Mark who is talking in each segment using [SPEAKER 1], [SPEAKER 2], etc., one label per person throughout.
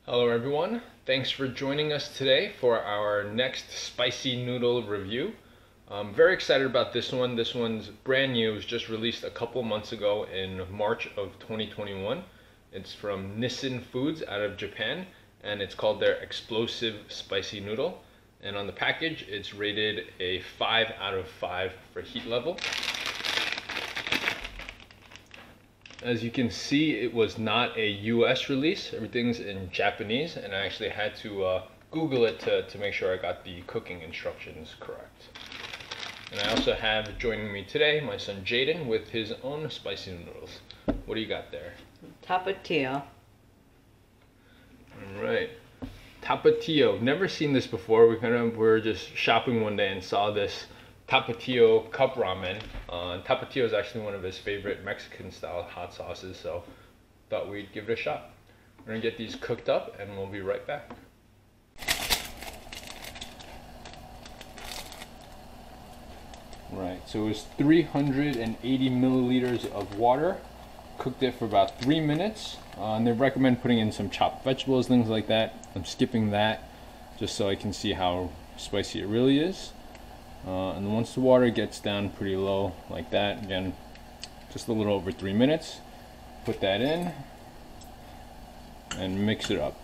[SPEAKER 1] Hello everyone, thanks for joining us today for our next spicy noodle review. I'm very excited about this one. This one's brand new. It was just released a couple months ago in March of 2021. It's from Nissin Foods out of Japan, and it's called their Explosive Spicy Noodle. And on the package, it's rated a 5 out of 5 for heat level. As you can see, it was not a US release. Everything's in Japanese, and I actually had to Google it to make sure I got the cooking instructions correct. And I also have joining me today my son Jaden with his own spicy noodles. What do you got there?
[SPEAKER 2] Tapatio.
[SPEAKER 1] Alright. Tapatio. Never seen this before. We were just shopping one day and saw this Tapatio cup ramen. Tapatio is actually one of his favorite Mexican style hot sauces, so thought we'd give it a shot. We're gonna get these cooked up and we'll be right back. Right, so it was 380 milliliters of water. Cooked it for about 3 minutes. And they recommend putting in some chopped vegetables, things like that. I'm skipping that just so I can see how spicy it really is. And once the water gets down pretty low like that, again, just a little over 3 minutes, put that in and mix it up.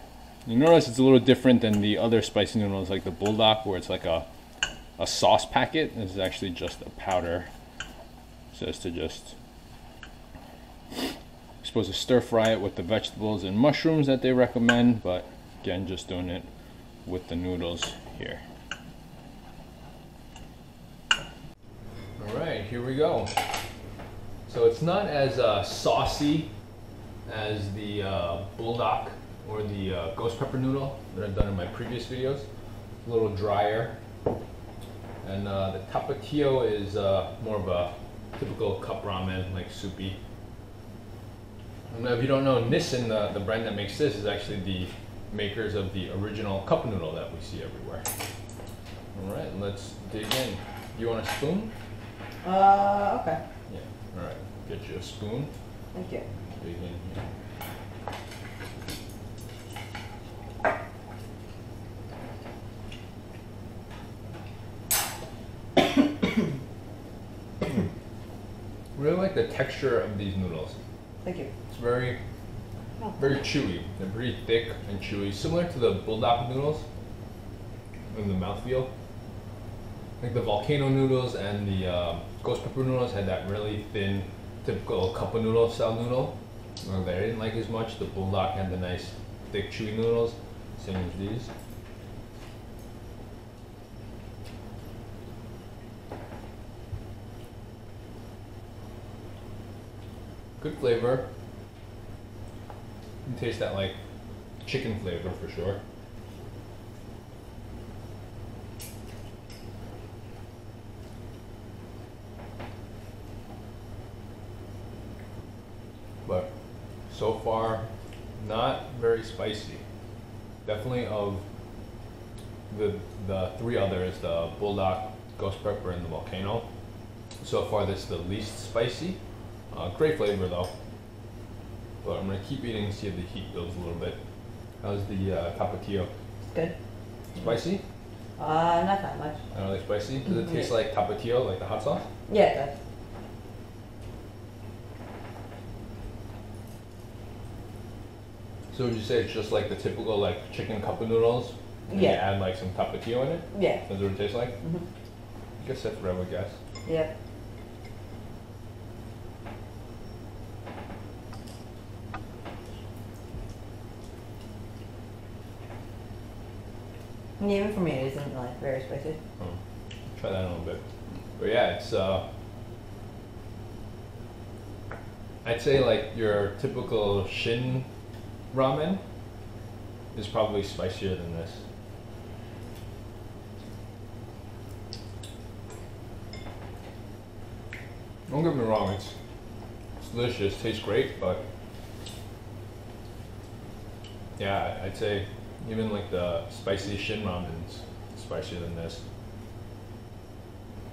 [SPEAKER 1] You notice it's a little different than the other spicy noodles like the Buldak, where it's like a sauce packet. This is actually just a powder. It says to just, you're supposed to stir fry it with the vegetables and mushrooms that they recommend, but again, just doing it with the noodles here. Alright, here we go. So it's not as saucy as the Buldak or the ghost pepper noodle that I've done in my previous videos. A little drier. And the Tapatio is more of a typical cup ramen, like soupy. And if you don't know, Nissin, the brand that makes this, is actually the makers of the original cup noodle that we see everywhere. Alright, let's dig in. You want a spoon?
[SPEAKER 2] Okay.
[SPEAKER 1] Yeah, alright. Get you a spoon.
[SPEAKER 2] Thank you.
[SPEAKER 1] Dig in here. Really like the texture of these noodles.
[SPEAKER 2] Thank you.
[SPEAKER 1] It's very chewy. They're pretty thick and chewy, similar to the Buldak noodles in the mouthfeel. Like the volcano noodles and the ghost pepper noodles had that really thin, typical cup of noodle style noodle. That I didn't like as much. The Buldak had the nice, thick, chewy noodles, same as these. Good flavor. You can taste that like chicken flavor for sure. But so far, not very spicy. Definitely of the three others, the Buldak, ghost pepper, and the volcano. So far, this is the least spicy. Great flavor though. But I'm gonna keep eating and see if the heat builds a little bit. How's the Tapatio?
[SPEAKER 2] It's good.
[SPEAKER 1] Spicy?
[SPEAKER 2] Not that much.
[SPEAKER 1] Not really spicy. Does it taste like Tapatio, like the hot sauce?
[SPEAKER 2] Yeah, it does.
[SPEAKER 1] So would you say it's just like the typical like chicken cup of noodles? And
[SPEAKER 2] Yeah.
[SPEAKER 1] you add like some Tapatio in it?
[SPEAKER 2] Yeah.
[SPEAKER 1] That's what it tastes like?
[SPEAKER 2] Mm-hmm.
[SPEAKER 1] I guess that's what I would guess.
[SPEAKER 2] Yep. And even for me, it isn't like very spicy.
[SPEAKER 1] Try that in a little bit. But yeah, it's I'd say like your typical Shin ramen is probably spicier than this. Don't get me wrong, it's delicious, tastes great, but yeah, I'd say even like the spicy Shin ramen's spicier than this.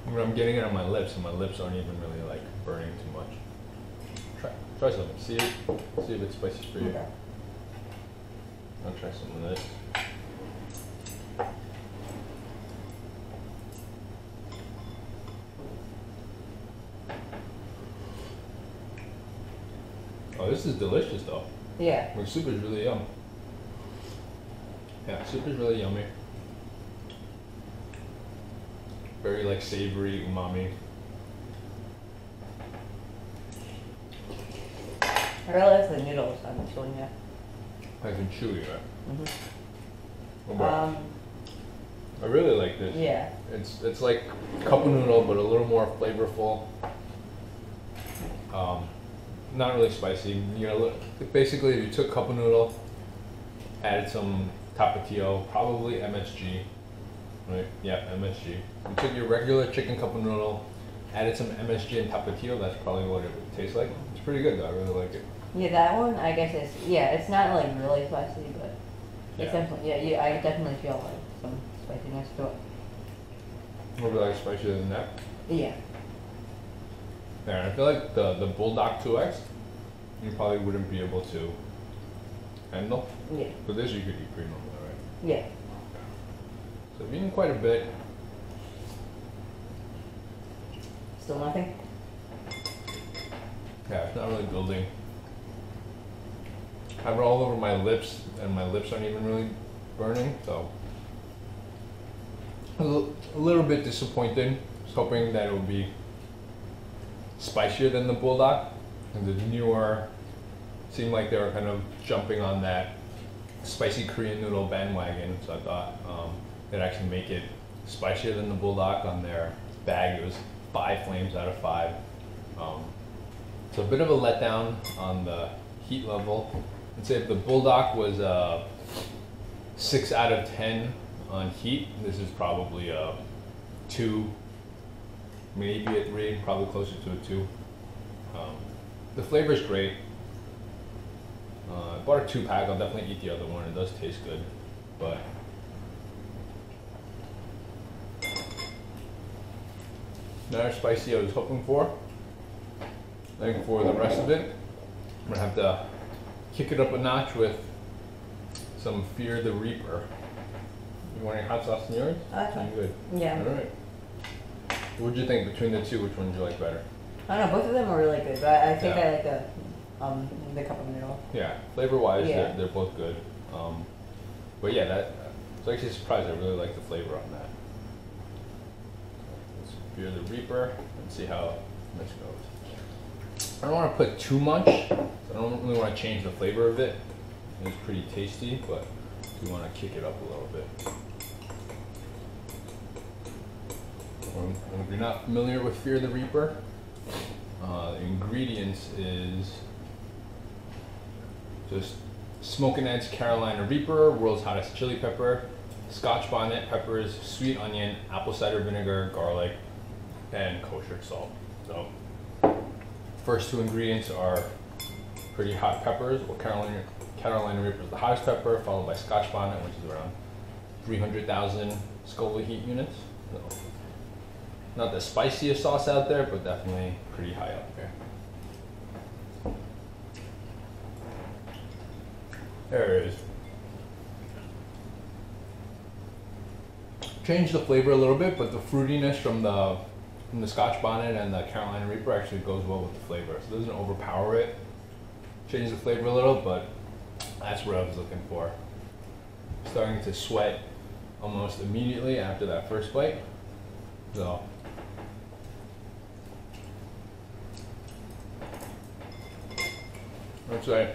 [SPEAKER 1] When I'm getting it on my lips, and my lips aren't even really like burning too much. Try something. See if it's spicy for you.
[SPEAKER 2] Okay.
[SPEAKER 1] I'll try some of this. Oh, this is delicious though.
[SPEAKER 2] Yeah.
[SPEAKER 1] The soup is really yum. Yeah, soup is really yummy. Very like savory, umami.
[SPEAKER 2] I really like the noodles on this one, yeah.
[SPEAKER 1] Nice and chewy, right?
[SPEAKER 2] Mm-hmm.
[SPEAKER 1] I really like this.
[SPEAKER 2] Yeah.
[SPEAKER 1] It's like cup noodle, but a little more flavorful. Not really spicy. You know, basically, if you took cup noodle, added some Tapatio, probably MSG, right? Yeah, MSG. You took your regular chicken cup noodle, added some MSG and Tapatio. That's probably what it would taste like. It's pretty good though. I really like it.
[SPEAKER 2] Yeah, that one, I guess it's not like really spicy, but it's
[SPEAKER 1] Yeah.
[SPEAKER 2] definitely, I definitely feel like some spiciness to it.
[SPEAKER 1] A little bit like spicier than that.
[SPEAKER 2] Yeah.
[SPEAKER 1] Yeah, I feel like the Buldak 2X, you probably wouldn't be able to handle.
[SPEAKER 2] Yeah.
[SPEAKER 1] But this you could eat pretty normally, right?
[SPEAKER 2] Yeah.
[SPEAKER 1] So I've eaten quite a bit.
[SPEAKER 2] Still nothing?
[SPEAKER 1] Yeah, it's not really building. I have it all over my lips, and my lips aren't even really burning, so a little bit disappointed. I was hoping that it would be spicier than the Buldak, and the newer seemed like they were kind of jumping on that spicy Korean noodle bandwagon. So I thought they'd actually make it spicier than the Buldak on their bag. It was 5 flames out of 5. So a bit of a letdown on the heat level. I'd say if the Buldak was 6 out of 10 on heat, this is probably a 2, maybe a 3, probably closer to a 2. The flavor is great. I bought a 2-pack. I'll definitely eat the other one. It does taste good, but not as spicy as I was hoping for. I think for the rest of it, I'm gonna have to kick it up a notch with some Fear the Reaper. You want any hot sauce in yours?
[SPEAKER 2] Okay.
[SPEAKER 1] I'm good.
[SPEAKER 2] Yeah.
[SPEAKER 1] All right. What'd you think between the two? Which one did you like better?
[SPEAKER 2] I don't know, both of them are really good, but I think
[SPEAKER 1] Yeah.
[SPEAKER 2] I like the cup of noodle.
[SPEAKER 1] Yeah, flavor-wise,
[SPEAKER 2] Yeah.
[SPEAKER 1] they're both good. But yeah, I was actually surprised. I really like the flavor on that. Let's Fear the Reaper and see how this goes. I don't want to put too much. So I don't really want to change the flavor of it. It's pretty tasty, but we want to kick it up a little bit. If you're not familiar with Fear the Reaper, the ingredients is just Smokin' Ed's Carolina Reaper, world's hottest chili pepper, Scotch bonnet peppers, sweet onion, apple cider vinegar, garlic, and kosher salt. So, first 2 ingredients are pretty hot peppers. Well, Carolina Reaper is the hottest pepper, followed by Scotch bonnet, which is around 300,000 Scoville heat units. So, not the spiciest sauce out there, but definitely pretty high up there. There it is. Change the flavor a little bit, but the fruitiness from the Scotch bonnet and the Carolina Reaper actually goes well with the flavor. So it doesn't overpower it. Change the flavor a little, but that's what I was looking for. Starting to sweat almost immediately after that first bite. So that's right.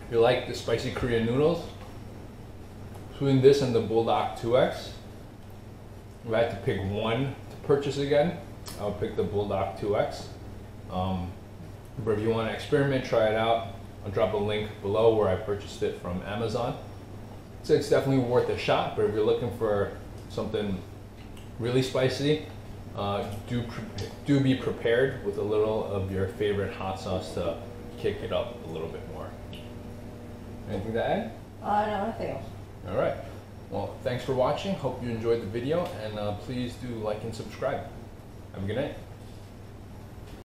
[SPEAKER 1] If you like the spicy Korean noodles, between this and the Buldak 2X, if I had to pick one to purchase again, I would pick the Buldak 2X. But if you want to experiment, try it out. I'll drop a link below where I purchased it from Amazon. So it's definitely worth a shot, but if you're looking for something really spicy, do be prepared with a little of your favorite hot sauce to kick it up a little bit more. Anything to add?
[SPEAKER 2] No, nothing else.
[SPEAKER 1] All right. Well, thanks for watching. Hope you enjoyed the video, and please do like and subscribe. Have a good night.